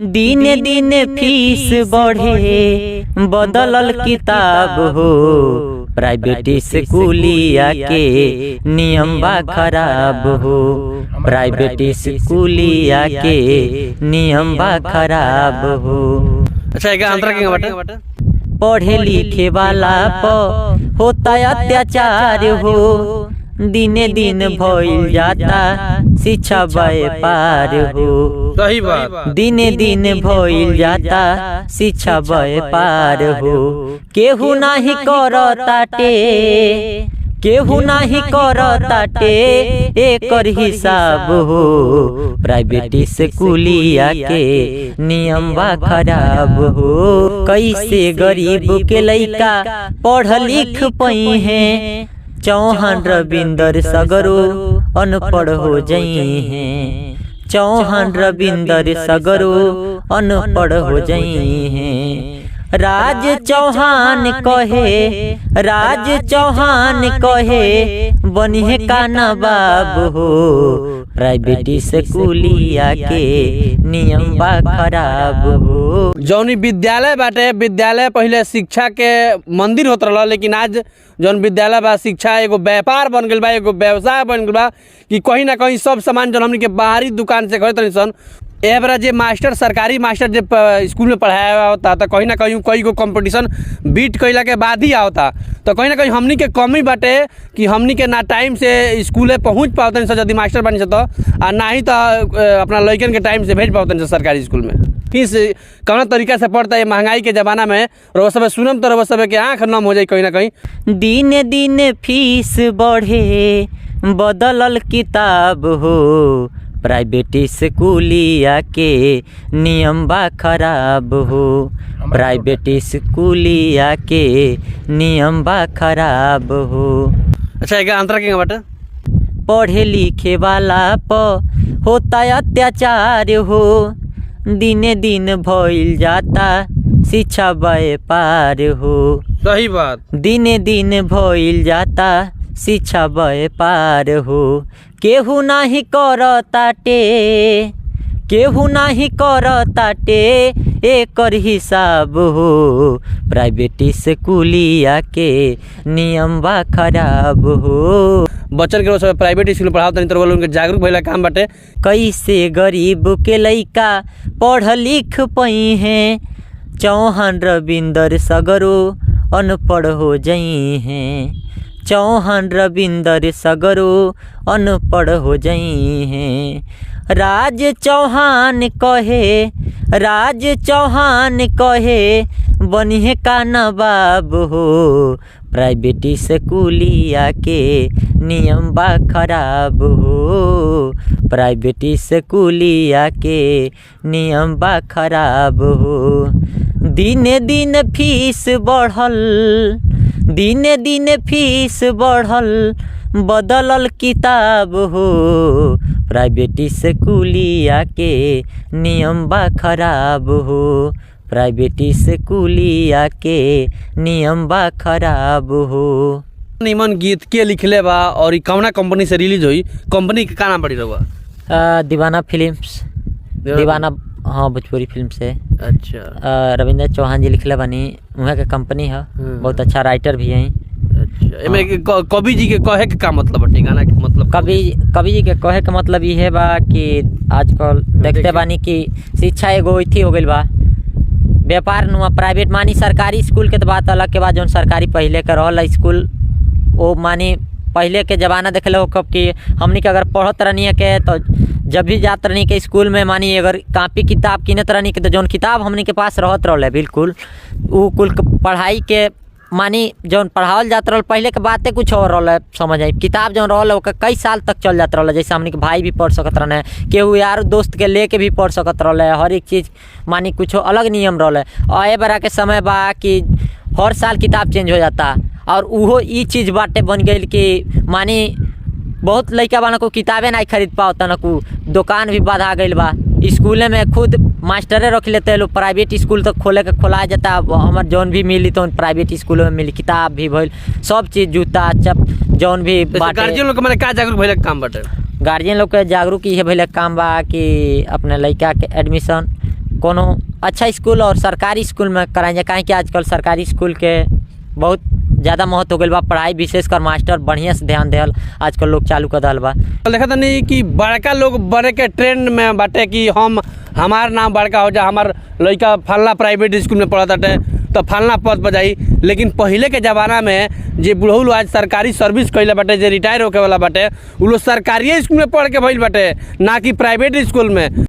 दिने दिने फीस बढ़े बदलल किताब हो। प्राइवेट स्कूलिया के नियम बा खराब हो। प्राइवेट स्कूलिया के नियम बा खराब हो। अच्छा एक अंतर के बाटे पढ़े लिखे वाला पर होता अत्याचार हो। दिने दिन भइल जाता शिक्षा व्यापार हो। सही बात। दिने दिन भइल जाता शिक्षा व्यापार हो। केहू नाही करताटे, केहू नाही करताटे एकर हिसाब हो। प्राइवेट स्कूलिया के नियम बा खराब हो। कैसे गरीब के लइका पढ़ लिख पई हैं। चौहान रविंदर सगरो अनपढ़ हो जई हैं। चौहान रविंदर सगरो अनपढ़ हो जई हैं। राज चौहान कहे, राज चौहान कहे बनिहे का नवाब हो। प्राइवेट स्कूलिया के नियम बा खराब हो। जौनी विद्यालय बाटे, विद्यालय पहले शिक्षा के मंदिर होत रहल, लेकिन आज जौन विद्यालय बा शिक्षा एगो व्यापार बन गइल बा, एगो व्यवसाय बन गइल बा कि कहीं ना कहीं सब सामान जौन हमनी के बाहरी दुकान से खरीद तनी सन। एह बरा जे मास्टर, सरकारी मास्टर जे स्कूल में पढ़ाया होता तो कहीं ना कहीं कई गो कंपटीशन बीट कइला के बाद ही आवता। तो कहीं ना कहीं हमनी के कमी बाटे कि हमनी के ना टाइम से स्कूले पहुँच पावतनी सन यदि मास्टर बनी तो, आ ना ही तो अपना लड़कन के टाइम से भेज पावतनी सन सरकारी स्कूल में। फीस कौन तरीका से पड़ता है महंगाई के ज़माना में। रउआ सब सुनम तो रउआ सब के आँख नम हो जाए कहीं ना कहीं। दिने दिने फीस बढ़े बदलल किताब हो। प्राइवेट स्कूलिया के नियम बा खराब हो। प्राइवेट स्कूलिया के नियम बा खराब हो। अच्छा एक अंतर के बाटे पढ़े लिखे वाला पर होता अत्याचार हो। दिने दिन भइल जाता शिक्षा व्यापार हो। सही बात। दिने दिन भइल जाता शिक्षा व्यापार हो। केहू नाही करताटे, केहू नाही करताटे एकर हिसाब हो। प्राइवेट स्कूलिया के नियम बा खराब हो। बच्चन के सब प्राइवेट स्कूल में पढ़ाओ तनी तो उनके जागरूक भइला काम बाटे। कैसे गरीब के लइका पढ़ लिख पई हैं। चौहान रविंदर सगरो अनपढ़ हो जई हैं। चौहान रविंदर सगरो अनपढ़ हो जई हैं। राज चौहान कहे, राज चौहान कहे बनिहे का नवाब हो। प्राइवेट स्कूलिया के नियम बा खराब हो। प्राइवेट स्कूलिया के नियम बा खराब हो। दिने दिन फीस बढ़ल, दिने दिने फीस बढ़ल बदलल किताब हो। प्राइवेट स्कूलिया के नियम बा खराब हो। प्राइवेट स्कूलिया के नियम बा खराब हो। निमन गीत के लिखले बा और कौना कंपनी से रिलीज हुई? कंपनी के का नाम पड़ी रहुआ? दीवाना फिल्म्स। दीवाना हाँ भोजपुरी फिल्म से। अच्छा। रविंद्र चौहान जी लिखले बनी, वहाँ के कंपनी है। बहुत अच्छा राइटर भी हैं। अच्छा। एमे कवि जी के कहे के का मतलब बाटे? गाना के मतलब कवि जी के कहे के मतलब ये है बा कि आजकल देखते बानी कि शिक्षा एगो इथी हो गइल बा व्यापार नुआ। प्राइवेट मानी सरकारी स्कूल के तो बात अलग के बाद जौन सरकारी पहले के रहल स्कूल वो मानी पहले के ज़माना देखले हो कब कि हमनी के अगर पढ़त रहनी के तो जब भी जात रहनी के स्कूल में मानी अगर कापी किताब किनत रहनी के तो जौन किताब हमनी के पास रहत रहल बिल्कुल वो कुल पढ़ाई के मानी जौन पढ़ावल जात रहल पहले के बातें कुछ और रहल। समझ आई किताब जौन रहल ओकर कई साल तक चल जात रहल। जैसे हमनी के भाई भी पढ़ सकत रहने, केहू यार दोस्त के लेके भी पढ़ सकत रहल। हर एक चीज़ मानी कुछ अलग नियम रहल। और ए बरा के समय बा कि हर साल किताब चेंज हो जाता और उहो ई चीज़ बाटे बन गई कि मानी बहुत लड़का बना को किताबें नहीं खरीद पाओ तना को दुकान भी बढ़ा गई बा। स्कूले में खुद मास्टरे रख लेते लोग। प्राइवेट स्कूल तो खोले के खोला जाता। हमार जौन भी मिली तो प्राइवेट स्कूलों में मिली, किताब भी भइल, सब चीज़ जूता चप जौन भी। गार्जियन लोग के का जागरूक भइले काम बाटे? गार्जियन लोग के जागरूक ये भइले काम बा कि अपने लड़का के एडमिशन कोनो अच्छा स्कूल और सरकारी स्कूल में कराएं जाए, काहे कि आजकल सरकारी स्कूल के बहुत ज़्यादा महत्व हो गई बा। पढ़ाई विशेषकर मास्टर बढ़िया से ध्यान देहल आजकल लोग चालू कर दल बा। देखा था नहीं कि बड़का लोग बड़े के ट्रेंड में बाटे कि हमार नाम बड़का हो जा, हमार लड़का फलना प्राइवेट स्कूल में पढ़ा ताटे तो फलना पद पर जाई। लेकिन पहले के ज़माना में जे बुढ़ऊ लोग आज सरकारी सर्विस कैले बाटे, जे रिटायर होके वाला बाटे, उ लोग सरकारी स्कूल में पढ़ के भइल बाटे, ना कि प्राइवेट स्कूल में।